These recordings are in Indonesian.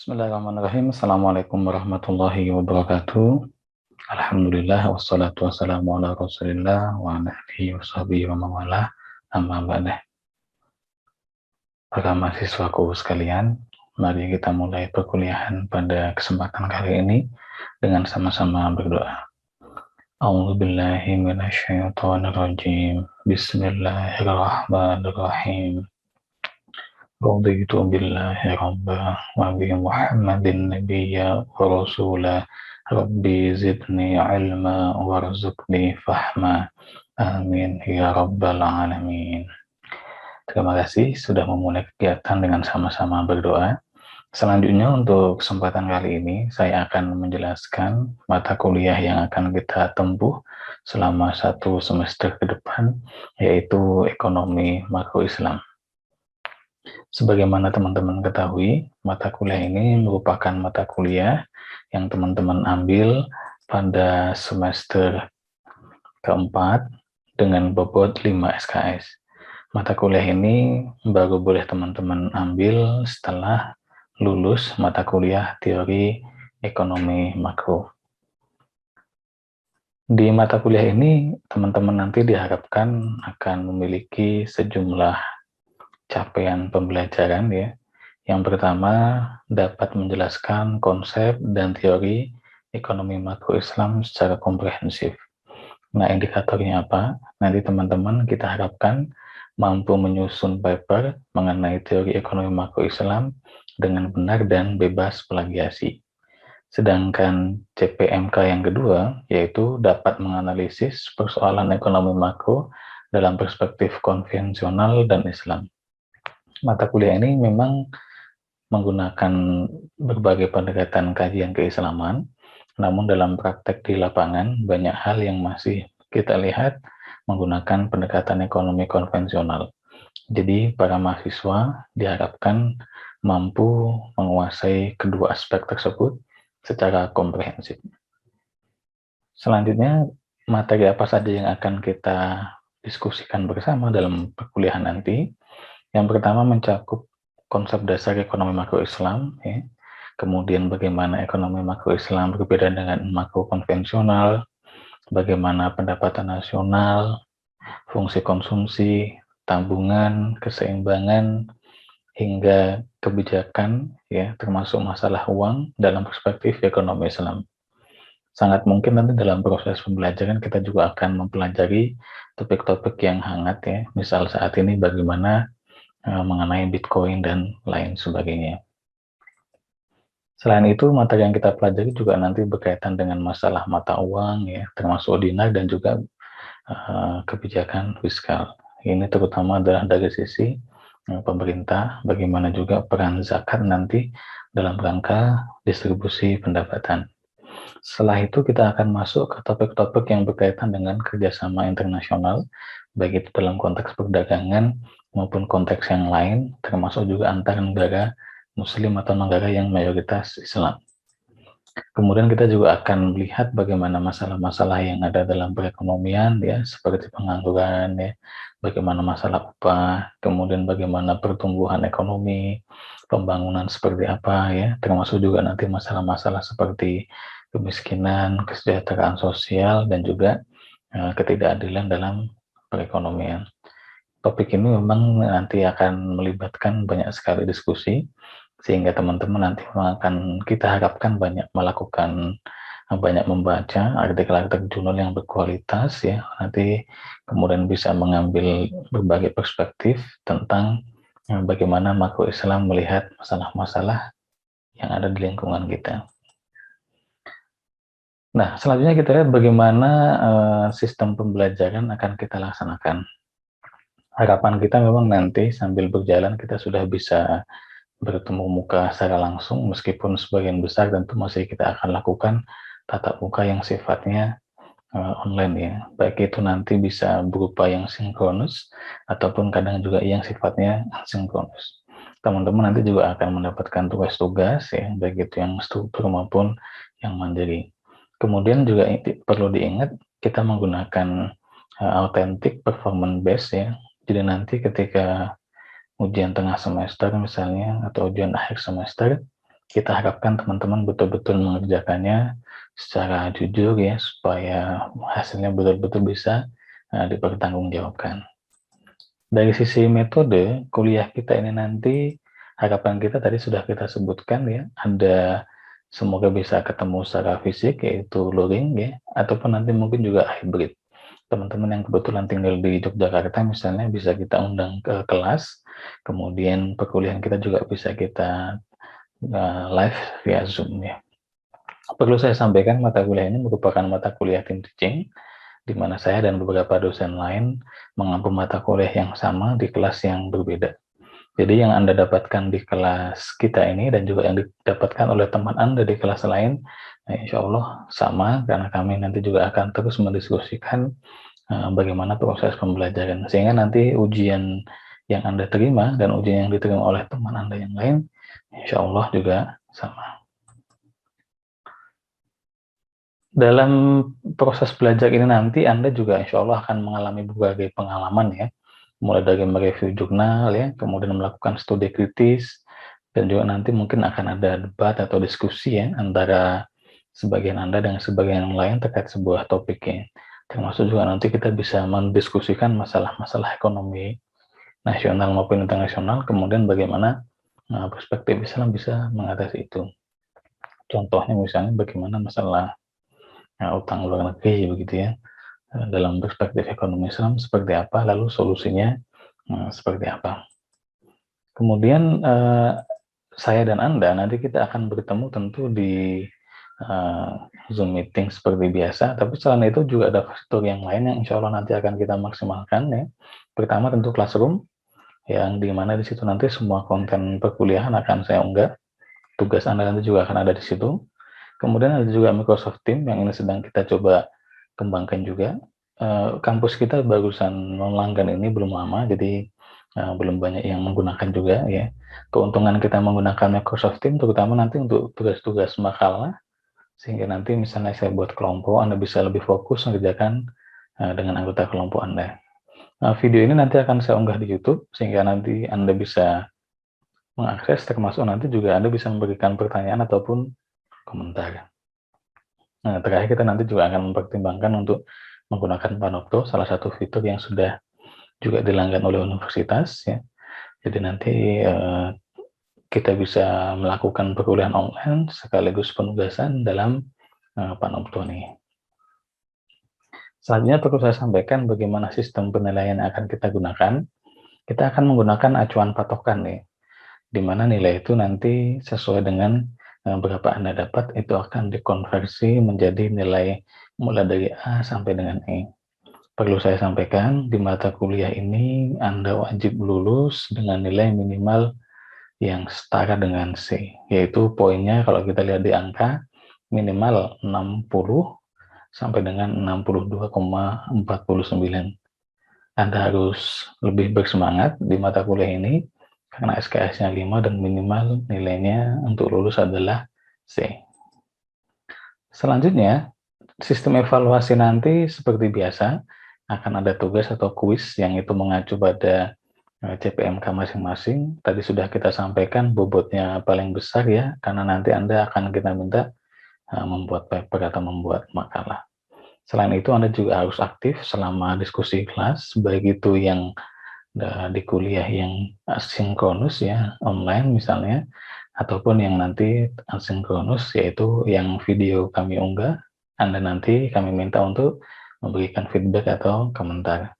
Bismillahirrahmanirrahim. Assalamualaikum warahmatullahi wabarakatuh. Alhamdulillah wassalatu wassalamu ala Rasulillah wa ala alihi washabihi wa mawalah. Amma ba'dah. Para mahasiswaku sekalian, mari kita mulai perkuliahan pada kesempatan kali ini dengan sama-sama berdoa. A'udzubillahi minasyaitonirrajim. Bismillahirrahmanirrahim. Raditu billahi rabba wa bi Muhammadin nabiyya wa rasula. Rabbi zidni ilma warzuqni fahma. Amin ya rabbal alamin. Terima kasih sudah memulai kegiatan dengan sama-sama berdoa. Selanjutnya untuk kesempatan kali ini saya akan menjelaskan mata kuliah yang akan kita tempuh selama 1 semester ke depan, yaitu ekonomi makro Islam. Sebagaimana teman-teman ketahui, mata kuliah ini merupakan mata kuliah yang teman-teman ambil pada semester keempat dengan bobot 5 SKS. Mata kuliah ini baru boleh teman-teman ambil setelah lulus mata kuliah teori ekonomi makro. Di mata kuliah ini, teman-teman nanti diharapkan akan memiliki sejumlah capaian pembelajaran ya. Yang pertama, dapat menjelaskan konsep dan teori ekonomi makro Islam secara komprehensif. Nah, indikatornya apa? Nanti teman-teman kita harapkan mampu menyusun paper mengenai teori ekonomi makro Islam dengan benar dan bebas plagiasi. Sedangkan CPMK yang kedua, yaitu dapat menganalisis persoalan ekonomi makro dalam perspektif konvensional dan Islam. Mata kuliah ini memang menggunakan berbagai pendekatan kajian keislaman, namun dalam praktek di lapangan banyak hal yang masih kita lihat menggunakan pendekatan ekonomi konvensional. Jadi para mahasiswa diharapkan mampu menguasai kedua aspek tersebut secara komprehensif. Selanjutnya, materi apa saja yang akan kita diskusikan bersama dalam perkuliahan nanti? Yang pertama mencakup konsep dasar ekonomi makro Islam, ya. Kemudian bagaimana ekonomi makro Islam berbeda dengan makro konvensional, bagaimana pendapatan nasional, fungsi konsumsi, tabungan, keseimbangan, hingga kebijakan, ya, termasuk masalah uang dalam perspektif ekonomi Islam. Sangat mungkin nanti dalam proses pembelajaran kita juga akan mempelajari topik-topik yang hangat ya, misal saat ini bagaimana mengenai Bitcoin dan lain sebagainya. Selain itu, materi yang kita pelajari juga nanti berkaitan dengan masalah mata uang ya, termasuk dinar dan juga kebijakan fiskal. Ini terutama adalah dari sisi pemerintah, bagaimana juga peran zakat nanti dalam rangka distribusi pendapatan. Setelah itu kita akan masuk ke topik-topik yang berkaitan dengan kerjasama internasional, baik itu dalam konteks perdagangan maupun konteks yang lain, termasuk juga antar negara Muslim atau negara yang mayoritas Islam. Kemudian kita juga akan melihat bagaimana masalah-masalah yang ada dalam perekonomian ya, seperti pengangguran ya, bagaimana masalah upah, kemudian bagaimana pertumbuhan ekonomi, pembangunan seperti apa ya, termasuk juga nanti masalah-masalah seperti kemiskinan, kesejahteraan sosial dan juga ketidakadilan dalam perekonomian. Topik ini memang nanti akan melibatkan banyak sekali diskusi, sehingga teman-teman nanti akan kita harapkan banyak membaca artikel-artikel jurnal yang berkualitas ya, nanti kemudian bisa mengambil berbagai perspektif tentang bagaimana makro Islam melihat masalah-masalah yang ada di lingkungan kita. Nah, selanjutnya kita lihat bagaimana sistem pembelajaran akan kita laksanakan. Harapan kita memang nanti sambil berjalan kita sudah bisa bertemu muka secara langsung, meskipun sebagian besar tentu masih kita akan lakukan tatap muka yang sifatnya online ya, baik itu nanti bisa berupa yang sinkronus ataupun kadang juga yang sifatnya asinkronus. Teman-teman nanti juga akan mendapatkan tugas-tugas ya, baik itu yang struktur maupun yang mandiri. Kemudian juga perlu diingat kita menggunakan authentic performance base ya, jadi nanti ketika ujian tengah semester misalnya atau ujian akhir semester, Kita harapkan teman-teman betul-betul mengerjakannya secara jujur ya, supaya hasilnya betul-betul bisa dipertanggungjawabkan. Dari sisi metode kuliah kita ini nanti, harapan kita tadi sudah kita sebutkan ya, ada semoga bisa ketemu secara fisik yaitu luring ya, ataupun nanti mungkin juga hybrid. Teman-teman yang kebetulan tinggal di Yogyakarta misalnya bisa kita undang ke kelas, kemudian perkuliahan kita juga bisa kita live via Zoom ya. Perlu saya sampaikan mata kuliah ini merupakan mata kuliah team teaching, di mana saya dan beberapa dosen lain mengampu mata kuliah yang sama di kelas yang berbeda. Jadi yang Anda dapatkan di kelas kita ini dan juga yang didapatkan oleh teman Anda di kelas lain, insya Allah sama, karena kami nanti juga akan terus mendiskusikan bagaimana proses pembelajaran. Sehingga nanti ujian yang Anda terima dan ujian yang diterima oleh teman Anda yang lain, insya Allah juga sama. Dalam proses belajar ini nanti Anda juga insya Allah akan mengalami berbagai pengalaman ya, mulai dari mereview jurnal ya, kemudian melakukan studi kritis, dan juga nanti mungkin akan ada debat atau diskusi ya antara sebagian Anda dengan sebagian yang lain terkait sebuah topik ya. Termasuk juga nanti kita bisa mendiskusikan masalah-masalah ekonomi nasional maupun internasional, kemudian bagaimana perspektif Islam bisa mengatasi itu. Contohnya misalnya bagaimana masalah utang luar negeri begitu ya, dalam perspektif ekonomi Islam seperti apa, lalu solusinya seperti apa. Kemudian saya dan Anda nanti kita akan bertemu tentu di Zoom meeting seperti biasa, tapi selain itu juga ada fitur yang lain yang insya Allah nanti akan kita maksimalkan ya. Pertama tentu Classroom, yang dimana di situ nanti semua konten perkuliahan akan saya unggah, tugas Anda nanti juga akan ada di situ. Kemudian ada juga Microsoft Teams yang ini sedang kita coba kembangkan juga. Kampus kita barusan melanggan ini belum lama, jadi belum banyak yang menggunakan juga ya. Keuntungan kita menggunakan Microsoft Teams terutama nanti untuk tugas-tugas makalah, sehingga nanti misalnya saya buat kelompok, Anda bisa lebih fokus mengerjakan dengan anggota kelompok Anda. Video ini nanti akan saya unggah di YouTube, sehingga nanti Anda bisa mengakses, termasuk nanti juga Anda bisa memberikan pertanyaan ataupun komentar. Nah, terakhir kita nanti juga akan mempertimbangkan untuk menggunakan Panopto, salah satu fitur yang sudah juga dilanggan oleh universitas ya. Jadi nanti kita bisa melakukan perkuliahan online sekaligus penugasan dalam Panopto nih. Selanjutnya perlu saya sampaikan bagaimana sistem penilaian yang akan kita gunakan. Kita akan menggunakan acuan patokan nih, di mana nilai itu nanti sesuai dengan berapa Anda dapat, itu akan dikonversi menjadi nilai mulai dari A sampai dengan E. Perlu saya sampaikan, di mata kuliah ini Anda wajib lulus dengan nilai minimal yang setara dengan C, yaitu poinnya kalau kita lihat di angka minimal 60 sampai dengan 62,49. Anda harus lebih bersemangat di mata kuliah ini karena SKS-nya 5 dan minimal nilainya untuk lulus adalah C. Selanjutnya, sistem evaluasi nanti seperti biasa akan ada tugas atau kuis yang itu mengacu pada CPMK masing-masing. Tadi sudah kita sampaikan bobotnya paling besar ya, karena nanti Anda akan kita minta membuat paper atau membuat makalah. Selain itu Anda juga harus aktif selama diskusi kelas, baik itu yang di kuliah yang asinkronus ya, online misalnya, ataupun yang nanti asinkronus, yaitu yang video kami unggah, Anda nanti kami minta untuk memberikan feedback atau komentar.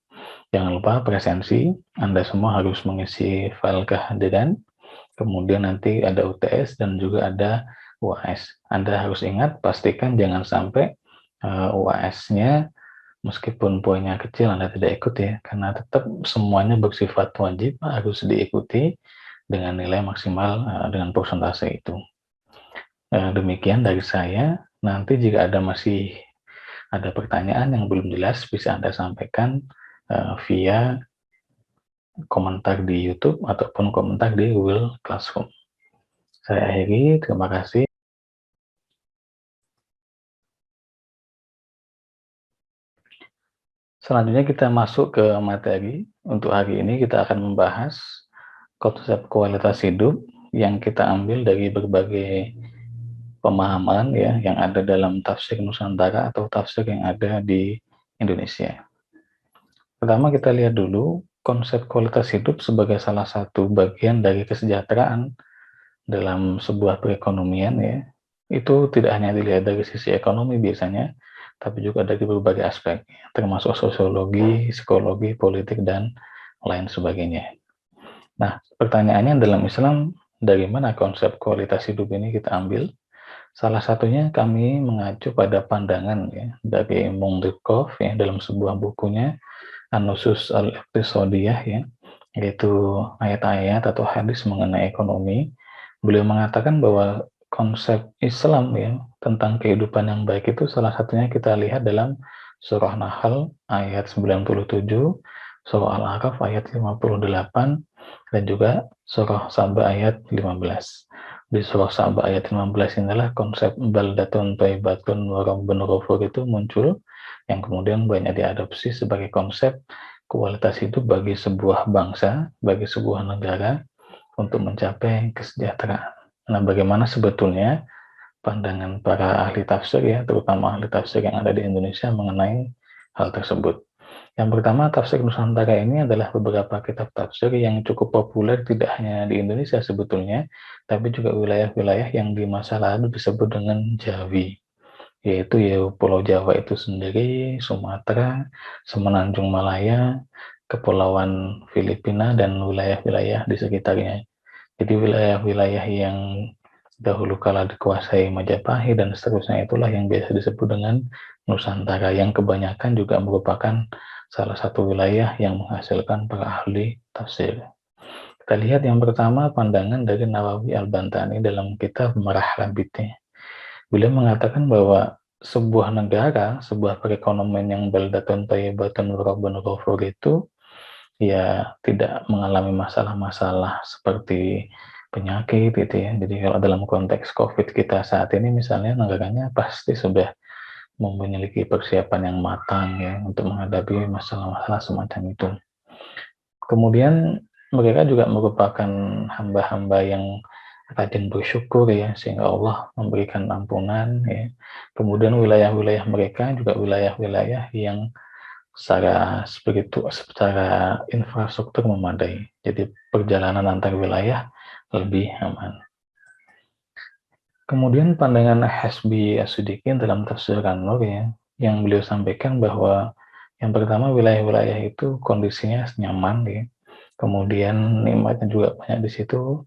Jangan lupa presensi, Anda semua harus mengisi file kehadiran, kemudian nanti ada UTS dan juga ada UAS. Anda harus ingat, pastikan jangan sampai UAS-nya meskipun poinnya kecil Anda tidak ikut ya, karena tetap semuanya bersifat wajib harus diikuti dengan nilai maksimal dengan persentase itu. Demikian dari saya. Nanti jika masih ada pertanyaan yang belum jelas bisa Anda sampaikan via komentar di YouTube ataupun komentar di Google Classroom. Saya akhiri, terima kasih. Selanjutnya kita masuk ke materi. Untuk hari ini kita akan membahas konsep kualitas hidup yang kita ambil dari berbagai pemahaman ya yang ada dalam tafsir Nusantara atau tafsir yang ada di Indonesia. Pertama kita lihat dulu konsep kualitas hidup sebagai salah satu bagian dari kesejahteraan dalam sebuah perekonomian ya. Itu tidak hanya dilihat dari sisi ekonomi biasanya, tapi juga dari berbagai aspek, termasuk sosiologi, psikologi, politik, dan lain sebagainya. Nah, pertanyaannya dalam Islam, dari mana konsep kualitas hidup ini kita ambil? Salah satunya kami mengacu pada pandangan ya, dari Mungdikov ya, dalam sebuah bukunya An-Nusus al-Iqtisadiyah ya, yaitu ayat-ayat atau hadis mengenai ekonomi. Beliau mengatakan bahwa konsep Islam ya tentang kehidupan yang baik itu salah satunya kita lihat dalam surah Nahl ayat 97, surah Al-A'raf ayat 58, dan juga surah Saba ayat 15. Di surah Saba ayat 15 inilah konsep baldatun thayyibatun wa rabbun ghafur itu muncul, yang kemudian banyak diadopsi sebagai konsep kualitas hidup bagi sebuah bangsa, bagi sebuah negara untuk mencapai kesejahteraan. Nah, bagaimana sebetulnya pandangan para ahli tafsir ya, terutama ahli tafsir yang ada di Indonesia mengenai hal tersebut? Yang pertama, tafsir Nusantara ini adalah beberapa kitab tafsir yang cukup populer tidak hanya di Indonesia sebetulnya, tapi juga wilayah-wilayah yang di masa lalu disebut dengan Jawi, yaitu ya Pulau Jawa itu sendiri, Sumatera, Semenanjung Malaya, Kepulauan Filipina, dan wilayah-wilayah di sekitarnya. Jadi wilayah-wilayah yang dahulu kala dikuasai Majapahit dan seterusnya itulah yang biasa disebut dengan Nusantara, yang kebanyakan juga merupakan salah satu wilayah yang menghasilkan para ahli tafsir. Kita lihat yang pertama pandangan dari Nawawi Al-Bantani dalam kitab Marah Labitnya. Beliau mengatakan bahwa sebuah negara, sebuah perekonomian yang baldatun thayyibatun wa rabbun ghafur itu ya tidak mengalami masalah-masalah seperti penyakit gitu ya. Jadi kalau dalam konteks COVID kita saat ini misalnya negaranya pasti sudah memiliki persiapan yang matang ya untuk menghadapi masalah-masalah semacam itu. Kemudian mereka juga merupakan hamba-hamba yang rajin bersyukur ya, sehingga Allah memberikan ampunan ya. Kemudian wilayah-wilayah mereka juga wilayah-wilayah yang secara infrastruktur memadai. Jadi perjalanan antar wilayah lebih aman. Kemudian pandangan Hasbi As-Siddiqin dalam tafsir An-Nur ya, yang beliau sampaikan bahwa yang pertama wilayah-wilayah itu kondisinya nyaman ya. Kemudian nikmatnya juga banyak di situ,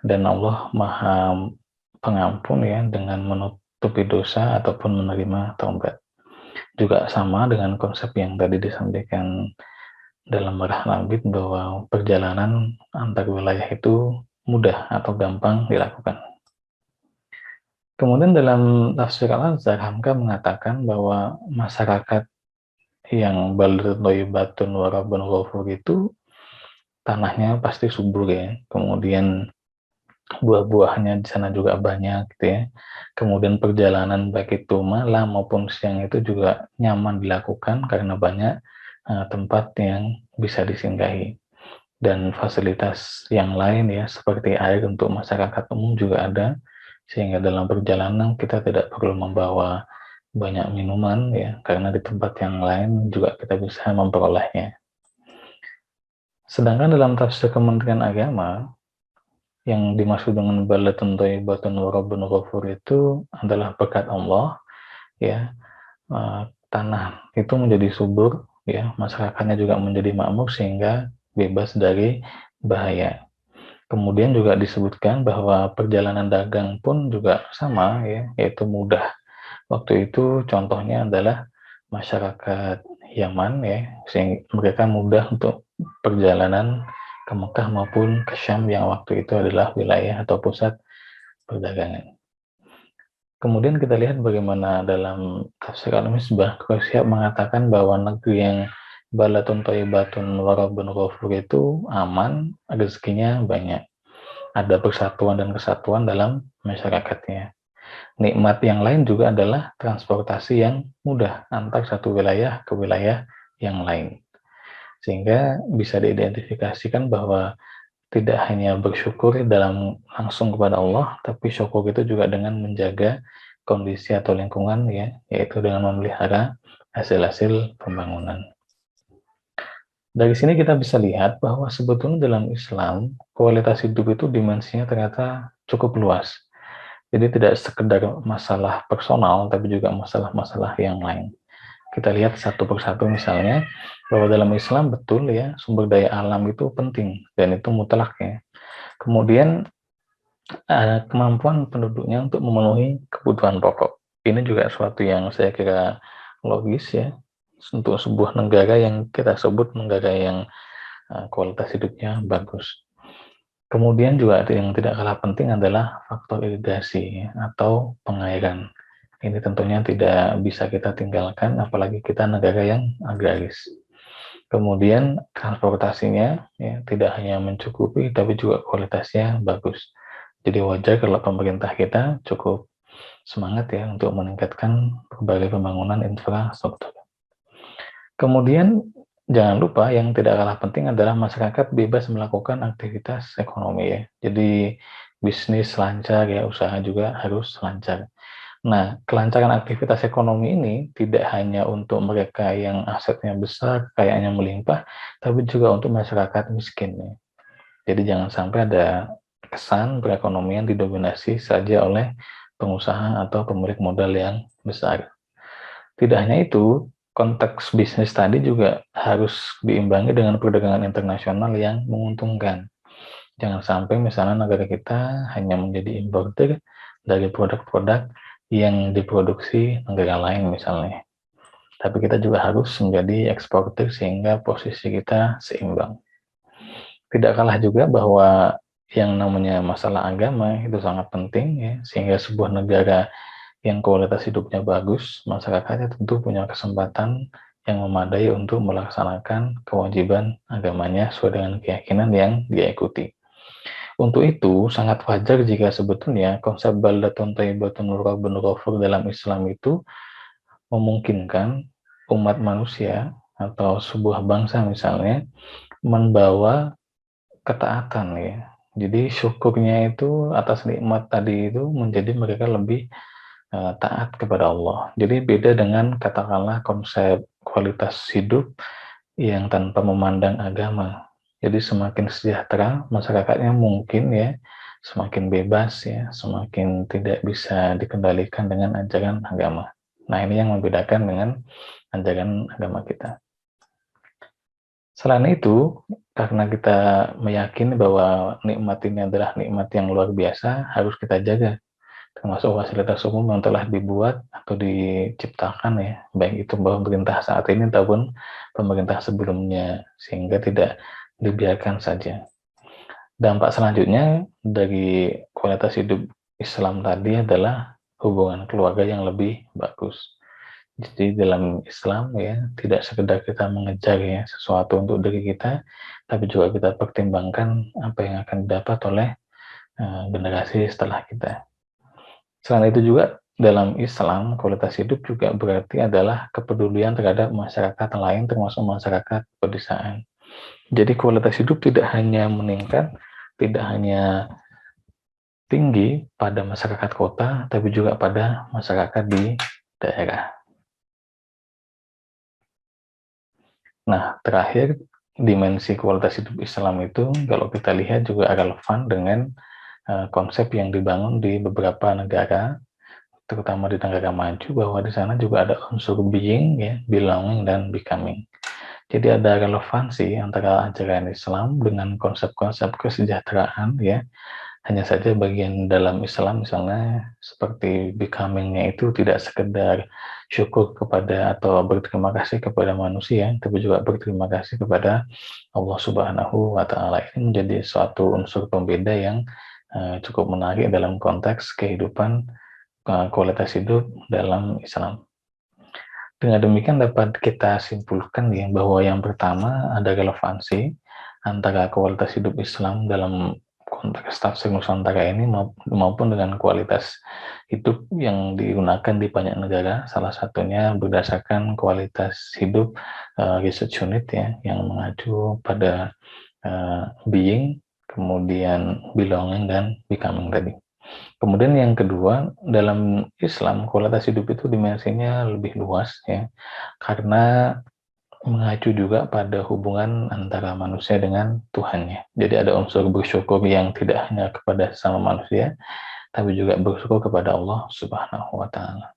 dan Allah Maha Pengampun ya dengan menutupi dosa ataupun menerima taubat. Juga sama dengan konsep yang tadi disampaikan dalam Marah Labid bahwa perjalanan antar wilayah itu mudah atau gampang dilakukan. Kemudian dalam tafsir Al-Azhar, Hamka mengatakan bahwa masyarakat yang baldatun thayyibatun wa rabbun ghafur itu tanahnya pasti subur ya. Kemudian buah-buahnya di sana juga banyak gitu ya. Kemudian perjalanan baik itu malam maupun siang itu juga nyaman dilakukan karena banyak tempat yang bisa disinggahi. Dan fasilitas yang lain ya seperti air untuk masyarakat umum juga ada, sehingga dalam perjalanan kita tidak perlu membawa banyak minuman ya, karena di tempat yang lain juga kita bisa memperolehnya. Sedangkan dalam tafsir Kementerian Agama, yang dimaksud dengan baldatun thayyibatun wa rabbun ghafur itu adalah berkat Allah ya, tanah itu menjadi subur ya, masyarakatnya juga menjadi makmur sehingga bebas dari bahaya. Kemudian juga disebutkan bahwa perjalanan dagang pun juga sama ya, yaitu mudah. Waktu itu contohnya adalah masyarakat Yaman ya, sehingga mereka mudah untuk perjalanan ke Mekah maupun ke Syam yang waktu itu adalah wilayah atau pusat perdagangan. Kemudian kita lihat bagaimana dalam tafsir Al-Misbah, Qasyab mengatakan bahwa negeri yang baldatun thayyibatun wa rabbun ghafur itu aman, rezekinya banyak. Ada persatuan dan kesatuan dalam masyarakatnya. Nikmat yang lain juga adalah transportasi yang mudah antar satu wilayah ke wilayah yang lain. Sehingga bisa diidentifikasikan bahwa tidak hanya bersyukur dalam langsung kepada Allah, tapi syukur itu juga dengan menjaga kondisi atau lingkungan ya, yaitu dengan memelihara hasil-hasil pembangunan. Dari sini kita bisa lihat bahwa sebetulnya dalam Islam, kualitas hidup itu dimensinya ternyata cukup luas. Jadi tidak sekedar masalah personal, tapi juga masalah-masalah yang lain. Kita lihat satu persatu misalnya, bahwa dalam Islam betul ya, sumber daya alam itu penting, dan itu mutlak ya. Kemudian kemampuan penduduknya untuk memenuhi kebutuhan pokok. Ini juga suatu yang saya kira logis ya, untuk sebuah negara yang kita sebut negara yang kualitas hidupnya bagus. Kemudian juga yang tidak kalah penting adalah faktor irigasi atau pengairan. Ini tentunya tidak bisa kita tinggalkan, apalagi kita negara yang agraris. Kemudian transportasinya ya, tidak hanya mencukupi, tapi juga kualitasnya bagus. Jadi wajar kalau pemerintah kita cukup semangat ya untuk meningkatkan berbagai pembangunan infrastruktur. Kemudian jangan lupa yang tidak kalah penting adalah masyarakat bebas melakukan aktivitas ekonomi ya. Jadi bisnis lancar ya, usaha juga harus lancar. Nah, kelancaran aktivitas ekonomi ini tidak hanya untuk mereka yang asetnya besar, kayaknya melimpah, tapi juga untuk masyarakat miskin ya. Jadi jangan sampai ada kesan perekonomian didominasi saja oleh pengusaha atau pemilik modal yang besar. Tidak hanya itu, konteks bisnis tadi juga harus diimbangi dengan perdagangan internasional yang menguntungkan. Jangan sampai misalnya negara kita hanya menjadi importer dari produk-produk yang diproduksi negara lain misalnya. Tapi kita juga harus menjadi eksportir sehingga posisi kita seimbang. Tidak kalah juga bahwa yang namanya masalah agama itu sangat penting ya, sehingga sebuah negara yang kualitas hidupnya bagus, masyarakatnya tentu punya kesempatan yang memadai untuk melaksanakan kewajiban agamanya sesuai dengan keyakinan yang dia ikuti. Untuk itu, sangat wajar jika sebetulnya konsep baldatun thayyibatun rabbun ghafur dalam Islam itu memungkinkan umat manusia atau sebuah bangsa misalnya membawa ketaatan ya. Jadi syukurnya itu atas nikmat tadi itu menjadi mereka lebih taat kepada Allah. Jadi beda dengan katakanlah konsep kualitas hidup yang tanpa memandang agama. Jadi semakin sejahtera masyarakatnya mungkin ya, semakin bebas ya, semakin tidak bisa dikendalikan dengan ajaran agama. Nah ini yang membedakan dengan ajaran agama kita. Selain itu, karena kita meyakini bahwa nikmat ini adalah nikmat yang luar biasa, harus kita jaga. Termasuk fasilitas umum yang telah dibuat atau diciptakan ya, baik itu pemerintah saat ini ataupun pemerintah sebelumnya, sehingga tidak dibiarkan saja. Dampak selanjutnya dari kualitas hidup Islam tadi adalah hubungan keluarga yang lebih bagus. Jadi dalam Islam ya, tidak sekedar kita mengejar ya sesuatu untuk diri kita, tapi juga kita pertimbangkan apa yang akan didapat oleh generasi setelah kita. Selain itu juga dalam Islam, kualitas hidup juga berarti adalah kepedulian terhadap masyarakat lain termasuk masyarakat pedesaan. Jadi kualitas hidup tidak hanya meningkat, tidak hanya tinggi pada masyarakat kota, tapi juga pada masyarakat di daerah. Nah, terakhir, dimensi kualitas hidup Islam itu kalau kita lihat juga relevan dengan konsep yang dibangun di beberapa negara, terutama di negara maju, bahwa di sana juga ada unsur being, ya, belonging, dan becoming. Jadi ada relevansi antara ajaran Islam dengan konsep-konsep kesejahteraan, ya. Hanya saja bagian dalam Islam misalnya seperti becoming-nya itu tidak sekedar syukur kepada atau berterima kasih kepada manusia, tapi juga berterima kasih kepada Allah Subhanahu wa Ta'ala. Ini menjadi suatu unsur pembeda yang cukup menarik dalam konteks kehidupan kualitas hidup dalam Islam. Dengan demikian dapat kita simpulkan ya bahwa yang pertama ada relevansi antara kualitas hidup Islam dalam konteks tafsir Nusantara ini maupun dengan kualitas hidup yang digunakan di banyak negara, salah satunya berdasarkan kualitas hidup research unit ya yang mengacu pada being, kemudian belonging dan becoming tadi. Kemudian yang kedua, dalam Islam kualitas hidup itu dimensinya lebih luas ya, karena mengacu juga pada hubungan antara manusia dengan Tuhannya. Jadi ada unsur bersyukur yang tidak hanya kepada sesama manusia, tapi juga bersyukur kepada Allah Subhanahu wa Ta'ala.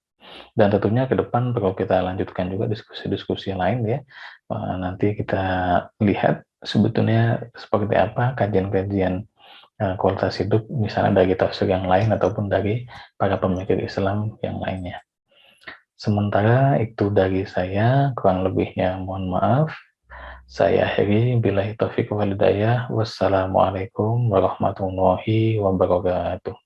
Dan tentunya ke depan perlu kita lanjutkan juga diskusi-diskusi lain ya. Nanti kita lihat sebetulnya seperti apa kajian-kajian kualitas hidup, misalnya dari tafsir yang lain ataupun dari para pemikir Islam yang lainnya. Sementara itu dari saya, kurang lebihnya mohon maaf. Saya akhiri, billahi taufiq wal hidayah. Wassalamualaikum warahmatullahi wabarakatuh.